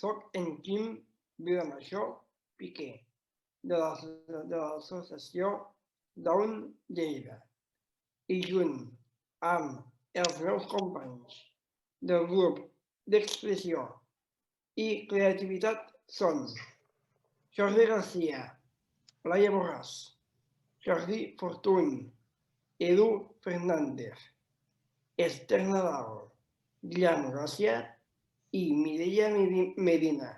Soc en Quim Vilamajor Piqué, de l'associació Down Lleida, i junt amb els meus companys del grup d'expressió i creativitat són Jordi Garcia, Laia Borràs, Jordi Fortuny, Edu Fernández, Esther Nadal, Guillem Gràcia i Mireia Medina.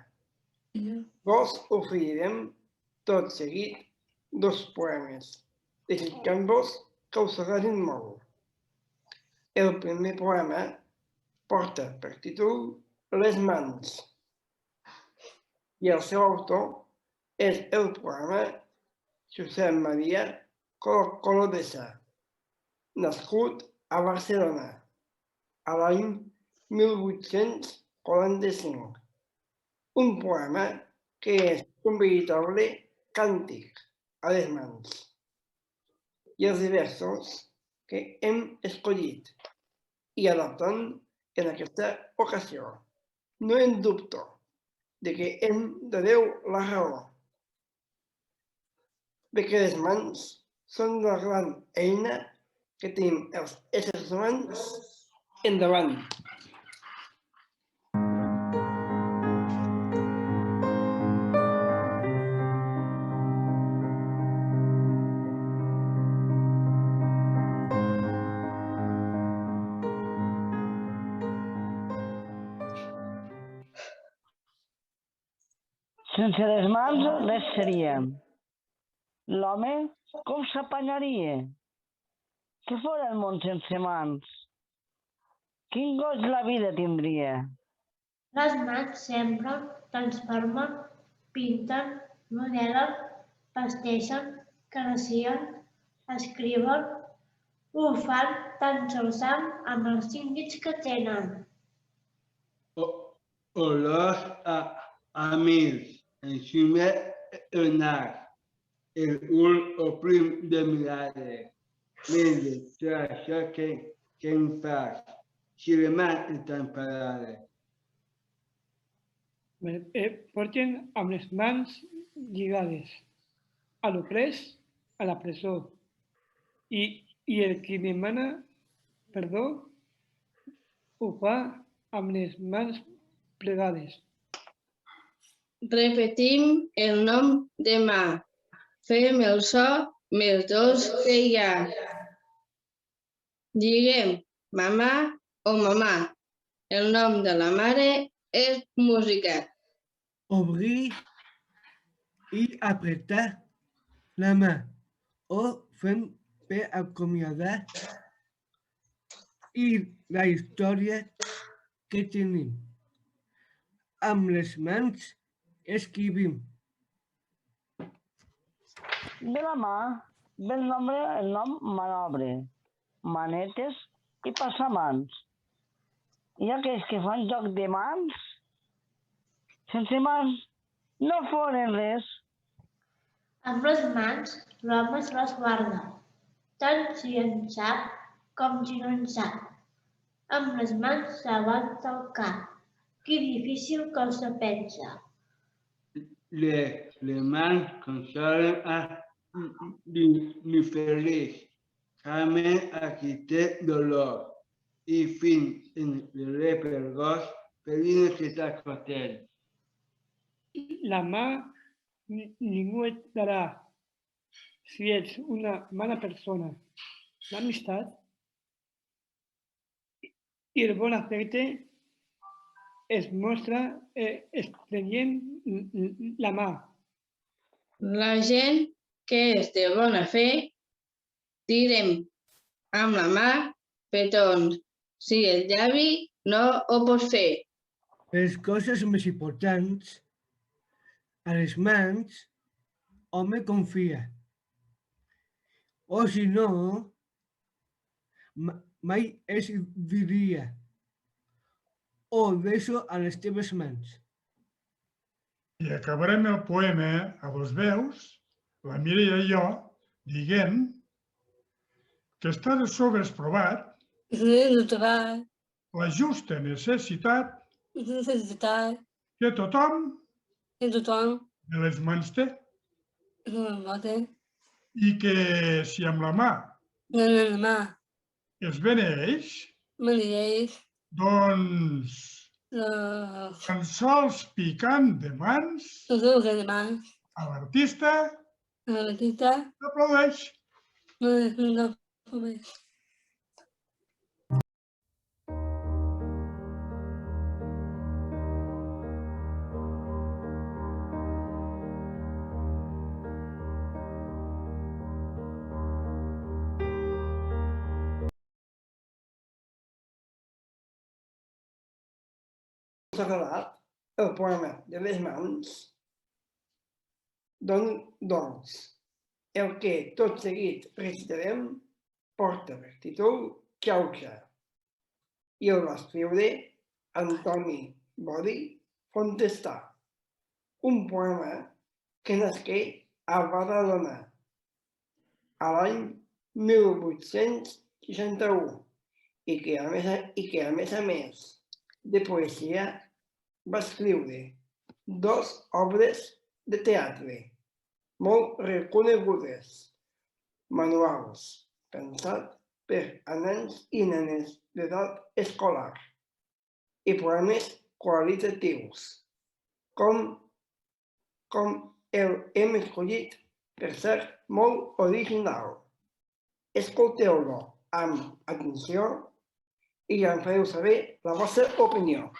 Vos oferirem tot seguit 2 poemes, desitjant-vos que us agradin molt. El primer poema porta per títol Les mans i el seu autor és el poema Josep Maria Colodessa, nascut a Barcelona a l'any 1845. Un poema que és un veritable càntic a les mans. I els versos que hem escollit i adaptant en aquesta ocasió. No en dubto de que hem de Déu la raó, de que les mans són la gran eina que tenim els éssers humans endavant. Sense les mans, res seria. L'home, com s'apanyaria? Què fora el món sense mans? Quin goig la vida tindria? Les mans sembren, transformen, pinten, modelen, vesteixen, caracien, escriuen. Ho fan tan sols amb els 5 dits que tenen. Olors a mils, encima el nas, el ull oprim de mirades. Mire, tot això que em fas, si les mans estan parades. Porten amb les mans lligades a l'oprès, a la presó, i el qui demana perdó ho fa amb les mans plegades. Repetim el nom de mà. Fem el so més dolç que hi ha. Diguem mamà o mamà. El nom de la mare és música. Obrir i apretar la mà o fem per acomiadar i la història que tenim. Amb les mans escrivim. De la mà ve el nom manobre, manetes i passamans. I aquells que fan joc de mans, sense mans no foren res. Amb les mans l'home se les guarda, tant si en sap com si no en sap. Amb les mans s'aguanta el cap. Que difícil cosa pensa. Les mans consolen a l'infeliç, calmen a qui té dolor i fins en l'repergós per necessitar costel. La mà ningú et darà si ets una mala persona. L'amistat i el bon afecte es mostra estrenyent la mà. La gent que és de bona fe, direm amb la mà petons, si el llavi no ho pot fer. Les coses més importants, a les mans, home confia. O si no, mai es diria. O deixo a les teves mans. I acabarem el poema a les veus, la Mireia i jo, dient que està de sobres provat la justa necessitat que tothom que tothom de les mans té no té, i que si amb la mà no la mà, es beneeix, manilles, doncs tan sols picant de mans els seus germans, a l'artista la petita, aplaudeix. no més. Us ha agradat el poema de les mans? Doncs, el que tot seguit recitarem porta per títol Xauxa i el va escriure Antoni Bori Fontestà, un poema que nasqué a Badalona a l'any 1861 i que a més de poesia va escriure 2 obres de teatre molt reconegudes, manuals pensats per a nens i nenes d'edat escolar i poemes qualitatius, com el hem escollit, per cert, molt original. Escolteu-lo amb atenció i ja em fareu saber la vostra opinió.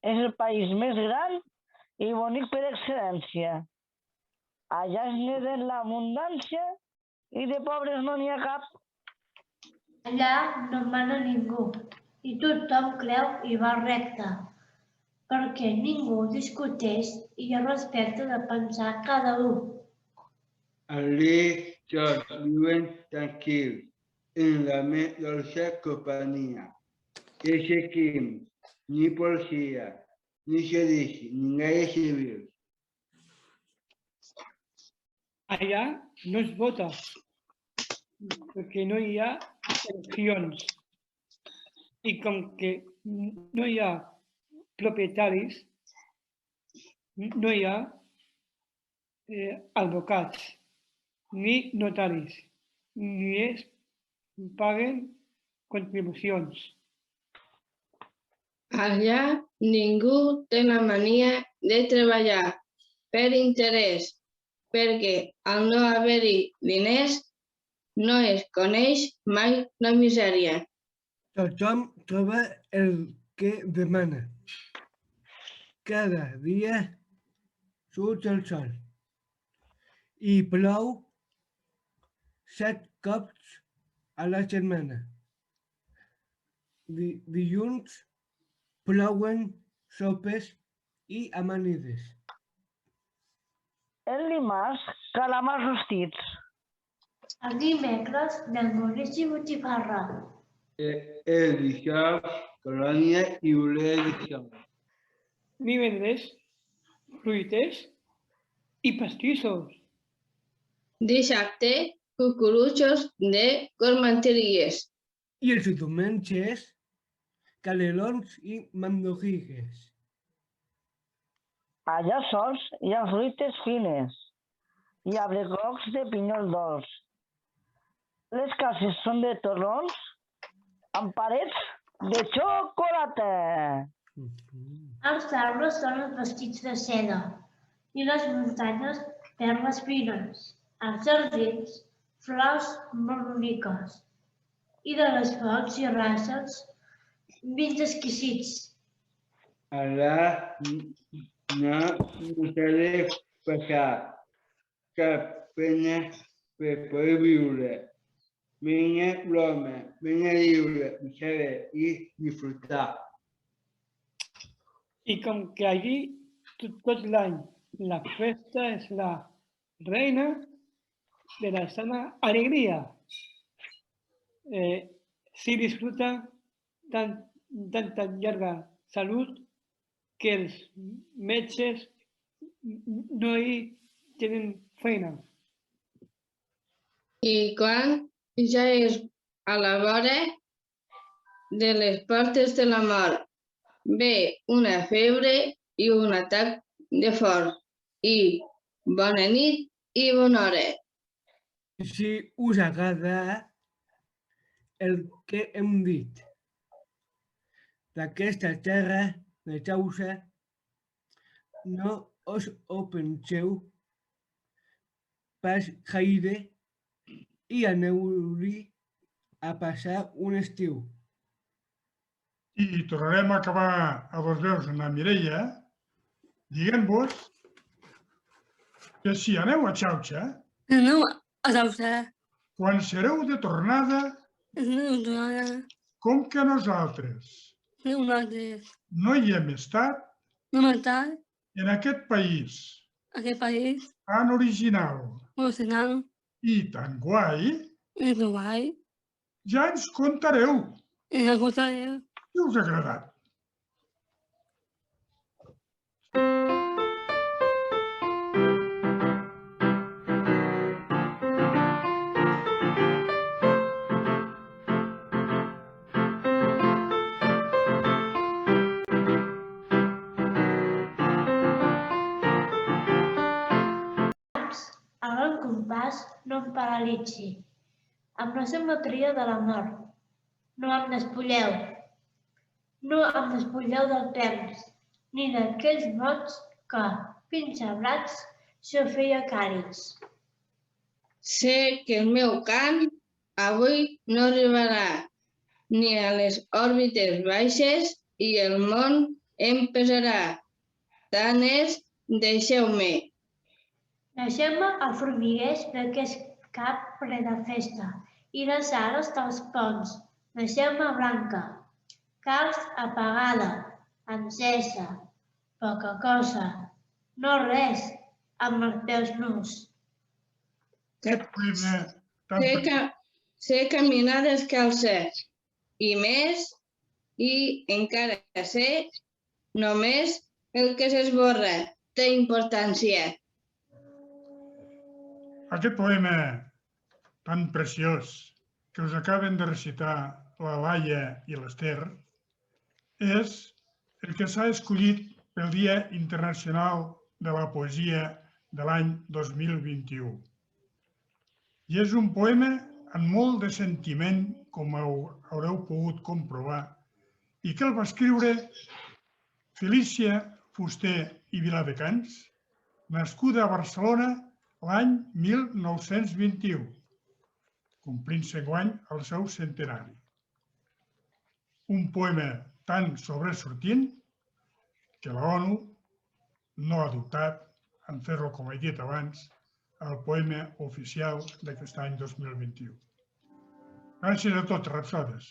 És el país més gran i bonic per excel·lència. Allà es neden l'abundància i de pobres no n'hi ha cap. Allà no mana ningú i tothom creu i va recte, perquè ningú discuteix i hi ha respecte de pensar cada un. Allí tots viuen tranquils, en la més dolça companyia. I seguim, ni policia, ni judici, ni guàrdia civil. Allà no es vota, perquè no hi ha eleccions. I com que no hi ha propietaris, no hi ha advocats, ni notaris, ni es paguen contribucions. Allà ningú té la mania de treballar per interès, perquè al no haver-hi diners no es coneix mai la misèria. Tothom troba el que demana. Cada dia surt el sol i plou 7 cops a la setmana. Dilluns plouen sopes i amanides. El dimarts, calamars rostits. El dimecres, llangonis i botifarra. El dijous, colònia i olea de sol. Divendres, fruiters i pastissos. Dissabte, cucurutxos de gormanteries. I els diumenges, canelons i mandojigues. Allà sols hi ha fruites fines i abricots de pinyol dolç. Les cases són de torrons amb parets de xocolata. Els arbres són els vestits de seda i les muntanyes perles fines. Els jardins, flors molt boniques i de les fonts i races vins exquisits. Allà no s'ha de passar cap pena per poder viure. Vinga l'home, vinga lliure, saber i disfrutar. I com que allí tot l'any la festa és la reina de la sana alegría, se disfruta tanta llarga salut que els metges no hi tenen feina. I quan ja és a la vora de les portes de la mort, ve una febre i un atac de fort. I bona nit i bona hora. Si us agrada el que hem dit d'aquesta terra de Tausa, no us ho penseu pas gaire i aneu-hi a passar un estiu. I tornarem a acabar a dos veus amb la Mireia, dient-vos que si aneu a Xauxa, No, a Tausa. quan sereu de tornada, com que nosaltres no hi hem estat No matar en aquest país aquest país tan original emocional i tan guai, i Dubai ja ens contareu i la cosa de si us ha agradat. El gran compàs no em paralitzi. Amb la simetria de la mort. No em despulleu. No em despulleu del temps, ni d'aquells mots que, fins sabrats, se feia càlids. Sé que el meu cant avui no arribarà ni a les òrbites baixes i el món em pesarà. Tant és, deixeu-me. Deixem-me el formigueig d'aquest cap ple de festa i les ales dels ponts. Deixem-me blanca, calç apagada, encesa, poca cosa, no res, amb els peus nus. Aquest poema tan Sé caminar descalces i més, i encara sé només el que s'esborra té importància. Aquest poema tan preciós que us acaben de recitar la Laia i l'Ester és el que s'ha escollit pel Dia Internacional de la Poesia de l'any 2021. I és un poema amb molt de sentiment, com haureu pogut comprovar, i que el va escriure Felícia Fuster i Viladecans, nascuda a Barcelona l'any 1921, complint-se enguany el seu centenari. Un poema tan sobresortint que la ONU no ha dubtat en fer-lo, com he dit abans, el poema oficial d'aquest any 2021. Gràcies a tots, rapsodes.